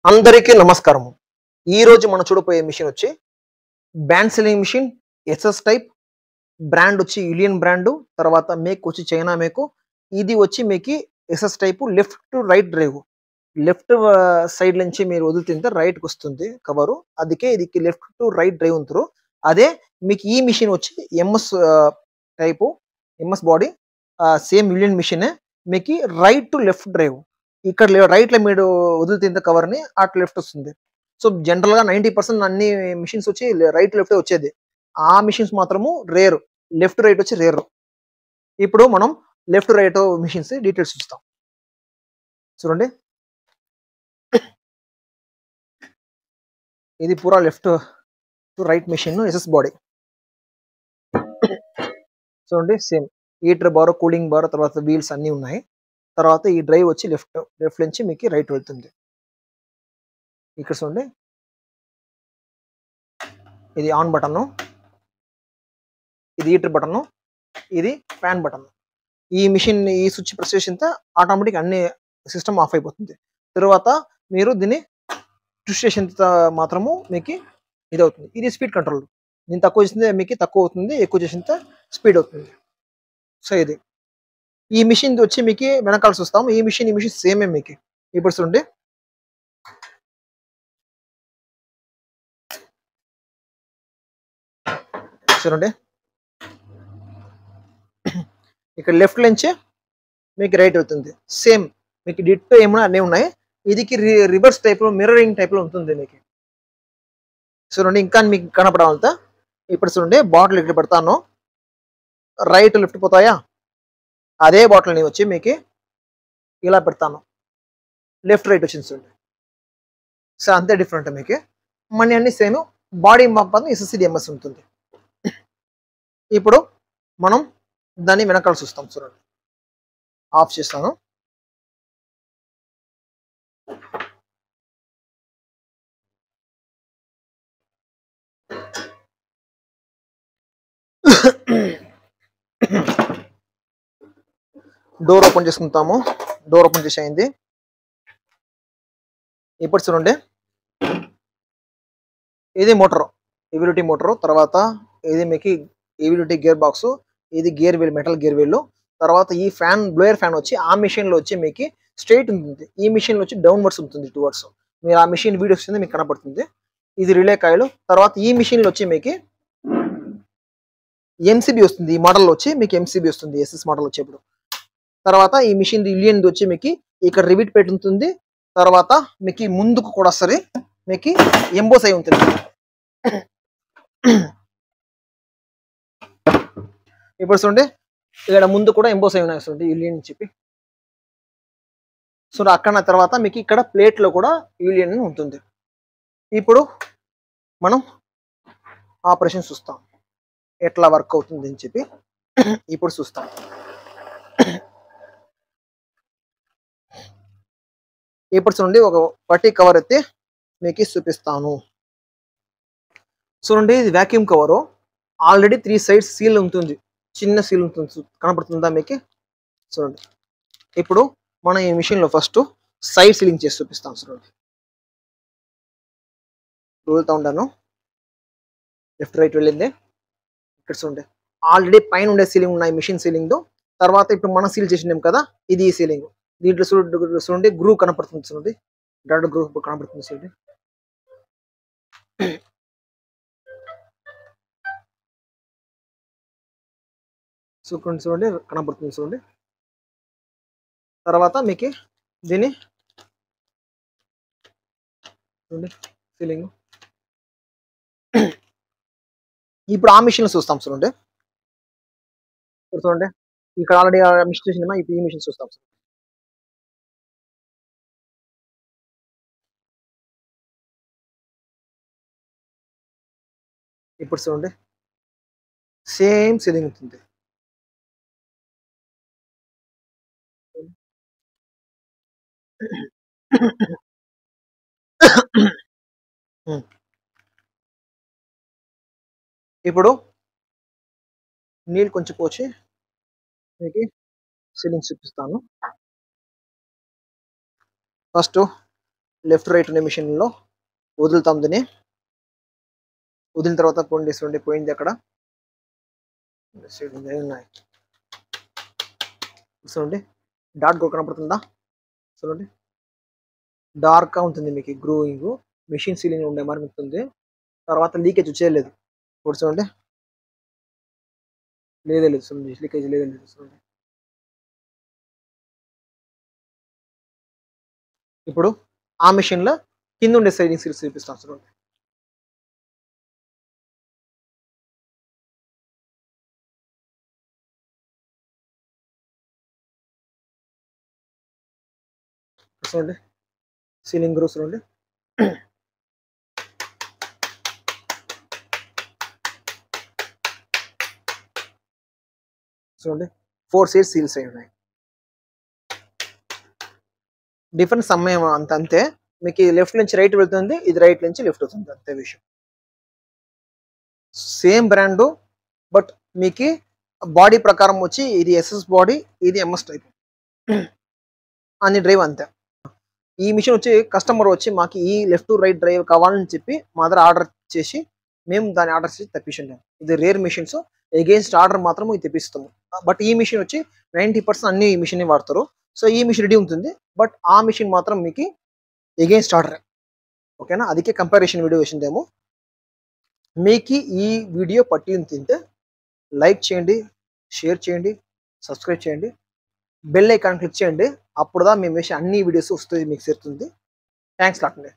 అందరికీ నమస్కారము. ఈరోజు మనం చూడబోయే మిషన్ వచ్చి band sealing machine SS type. Brand వచ్చి యులియన్ బ్రాండు. తర్వాత మేక్ వచ్చి చైనా మేకు. ఇది వచ్చి మీకు SS type left to right drive. Left side నుంచి మీరు వదులుతుంటే రైట్‌కి వస్తుంది కవరు. ಅದಕ್ಕೆ ಇದಕ್ಕೆ లెఫ్ట్ టు రైట్ డ్రైవ్ అంటారు. అదే మీకు ఈ మిషన్ వచ్చి MS type. MS body. Same యులియన్ మిషనే. మీకు రైట్ టు లెఫ్ట్ డ్రైవ్. ఇక్కడ రైట్‌లో మీరు వదులుతుంటే కవర్‌ని అటు లెఫ్ట్ వస్తుంది. సో, జనరల్‌గా 90% అన్ని మిషన్స్ వచ్చి రైట్, లెఫ్టే వచ్చేది. ఆ మిషన్స్ మాత్రము రేర్. లెఫ్ట్, రైట్ వచ్చి రేర్. ఇప్పుడు మనం లెఫ్ట్, రైట్ మిషన్స్ డీటెయిల్స్ చూస్తాం. చూడండి. ఇది పూరా left to right machine SS body. చూడండి same heater bar, cooling bar, తర్వాత వీల్స్ అన్నీ ఉన్నాయి. తర్వాత ఈ డ్రైవ్ వచ్చి లెఫ్ట్ నుంచి మీకు రైట్ వెళ్తుంది. ఇక్కడ చూడండి. ఇది ఆన్ బటను. ఇది హీటర్ బటను. ఇది ఫ్యాన్ బటన్. ఈ మిషన్ ఈ స్విచ్ ప్రెస్ చేసినంత ఆటోమేటిక్ అన్ని సిస్టమ్ ఆఫ్ అయిపోతుంది. తర్వాత మీరు దీన్ని ట్విస్ట్ చేసినంత మాత్రము మీకు ఇది అవుతుంది. ఇది స్పీడ్ కంట్రోల్. నేను తక్కువ చేసింది మీకు తక్కువ అవుతుంది, ఎక్కువ చేసినంత స్పీడ్ అవుతుంది. సో ఇది ఈ మిషన్ వచ్చి మీకు వెనకాల చూస్తాం. ఈ మిషన్ సేమే మీకు. ఇప్పుడు చూడండి. చూడండి ఇక్కడ లెఫ్ట్ నుంచి మీకు రైట్ అవుతుంది. సేమ్ మీకు డిట్టో ఏమైనా అన్నీ ఉన్నాయి. ఇదికి రివర్స్ టైప్లో మిర్రరింగ్ టైప్లో ఉంటుంది మీకు. చూడండి ఇంకా మీకు కనపడాలంతా. ఇప్పుడు చూడండి బాటిల్ ఇక్కడ పెడతాను. రైట్ లెఫ్ట్ పోతాయా? అదే బాటిల్ని వచ్చి మీకు ఇలా పెడతాను. లెఫ్ట్ రైట్ వచ్చింది చూడండి. సో అంతే డిఫరెంట్ మీకు. మనీ అన్ని సేమ్. బాడీ మాత్రం ఎస్ఎస్సిడిఎంఎస్ ఉంటుంది. ఇప్పుడు మనం దాన్ని వెనకాల చూస్తాం. చూడండి ఆఫ్ చేస్తాను. డోర్ ఓపెన్ చేసుకుంటాము. డోర్ ఓపెన్ చేసేయండి. ఇప్పుడు చూడండి ఇది మోటార్, ఈవీడీటీ మోటార్. తర్వాత ఇది మీకు ఈవీడీటీ గేర్ బాక్స్. ఇది gear wheel, metal gear wheel. తర్వాత ఈ ఫ్యాన్ బ్లోయర్ ఫ్యాన్ వచ్చి ఆ మిషన్లో వచ్చి మీకు స్ట్రైట్ ఉంటుంది. ఈ మిషన్లో వచ్చి డౌన్వర్డ్స్ ఉంటుంది, టువర్డ్స్. మీరు ఆ మిషన్ వీడియో వస్తుంది మీకు కనపడుతుంది. ఇది రిలే కాయిల్. తర్వాత ఈ మిషన్లో వచ్చి మీకు ఎంసీబీ వస్తుంది. ఈ మోడల్లో వచ్చి మీకు ఎంసీబీ వస్తుంది, ఎస్ఎస్ మోడల్ వచ్చేప్పుడు. తర్వాత ఈ మిషన్ యులియన్ వచ్చి మీకు ఇక్కడ రివిట్ పెట్టి ఉంటుంది. తర్వాత మీకు ముందుకు కూడా వస్తుంది, మీకు ఎంబోస్ అయి ఉంటుంది. ఇప్పుడు చూడండి ఇక్కడ ముందు కూడా ఎంబోస్ అయి ఉన్నాయి చూడండి, యులియన్ అని చెప్పి. సో అక్కడ తర్వాత మీకు ఇక్కడ ప్లేట్లో కూడా యులియన్ ఉంటుంది. ఇప్పుడు మనం ఆపరేషన్ చూస్తాం ఎట్లా వర్క్ అవుతుంది అని చెప్పి. ఇప్పుడు చూస్తాం. ఇప్పుడు చూడండి ఒక పట్టి కవర్ ఎత్తి మీకు చూపిస్తాను. చూడండి ఇది vacuum cover. Already 3 sides seal ఉంటుంది, చిన్న సీల్ ఉంటుంది, కనపడుతుందా మీకు? చూడండి. ఇప్పుడు మనం ఈ మిషన్లో ఫస్ట్ సైడ్ సీలింగ్ చేసి చూపిస్తాం. చూడండి వదులుతూ ఉంటాను. లెఫ్ట్ రైట్ వెళ్ళింది. ఇక్కడ చూడండి ఆల్రెడీ పైన ఉండే సీలింగ్ ఉన్నాయి, మిషన్ సీలింగ్. తర్వాత ఇప్పుడు మనం సీల్ చేసినాం కదా, ఇది ఈ సీలింగ్. దీంట్లో చూడండి గ్రూ కనపడుతుంది. చూడండి డాట్ గ్రూ కనపడుతుంది. చూడండి చూడండి కనపడుతుంది. చూడండి తర్వాత మీకు దీన్ని చూడండి సీలింగ్. ఇప్పుడు ఆ మిషన్ చూస్తాం. చూడండి ఇప్పుడు చూడండి ఇక్కడ ఆల్రెడీ మిషన్ చూసినామా, ఇప్పుడు ఈ మిషన్ చూస్తాం. ఇప్పుడు చూడండి సేమ్ సీలింగ్ ఉంటుంది. ఇప్పుడు నీళ్ళు కొంచెం పోసి మీకు సీలింగ్ చూపిస్తాను. ఫస్ట్ లెఫ్ట్ రైట్ ఉండే మిషన్లో వదులుతాం దీన్ని. వదిలిన తర్వాత పోయింది అక్కడ ఉన్నాయి. చూడండి డాట్ గో కనపడుతుందా? చూడండి డార్క్గా ఉంటుంది మీకు గ్రోయింగ్, మిషన్ సీలింగ్ ఉండే మరి ఉంటుంది. తర్వాత లీకేజ్ వచ్చేయలేదు. ఇప్పుడు చూడండి లేదు చూడండి లీకేజ్ లేదు చూడండి. ఇప్పుడు ఆ మిషన్లో కింద ఉండే సైడింగ్ సీల్స్ చూపిస్తాను చూడండి. చూడండి సీలింగ్ గ్రోస్ చూడండి. చూడండి 4 సైడ్స్ సీల్స్ అయి ఉన్నాయి. డిఫరెన్స్ సమయం అంతే. మీకు లెఫ్ట్ నుంచి రైట్ వెళ్తుంది, ఇది రైట్ నుంచి లెఫ్ట్ అవుతుంది, అంతే విషయం. సేమ్ బ్రాండ్ బట్ మీకు బాడీ ప్రకారం వచ్చి ఇది ఎస్ఎస్ బాడీ, ఇది ఎంఎస్ టైప్ అన్ని డ్రైవ్ అంతే. ఈ మిషన్ వచ్చి కస్టమర్ వచ్చి మాకు ఈ లెఫ్ట్ టు రైట్ డ్రైవ్ కావాలని చెప్పి మా దగ్గర ఆర్డర్ చేసి మేము దాన్ని ఆర్డర్ చేసి తెప్పించాము. ఇది రేర్ మిషన్స్, ఎగెయిన్స్ట్ ఆర్డర్ మాత్రం ఇది తెప్పిస్తాము. బట్ ఈ మిషన్ వచ్చి 90% అన్ని ఈ మిషన్ వాడతారు. సో ఈ మిషన్ రెడీ ఉంటుంది, బట్ ఆ మిషన్ మాత్రం మీకు ఎగెయిన్స్ట్ ఆర్డర్. ఓకేనా? అదికే కంపారిజన్ వీడియో వేసిందేమో. మీకు ఈ వీడియో పట్టింది తింటే లైక్ చేయండి, షేర్ చేయండి, సబ్స్క్రైబ్ చేయండి, బెల్ ఐకాన్ క్లిక్ చేయండి. అప్పుడుదా మేము వేసే అన్ని వీడియోస్ వస్తుంది మీకు చేరుతుంది. థ్యాంక్స్ లాట్ అండి.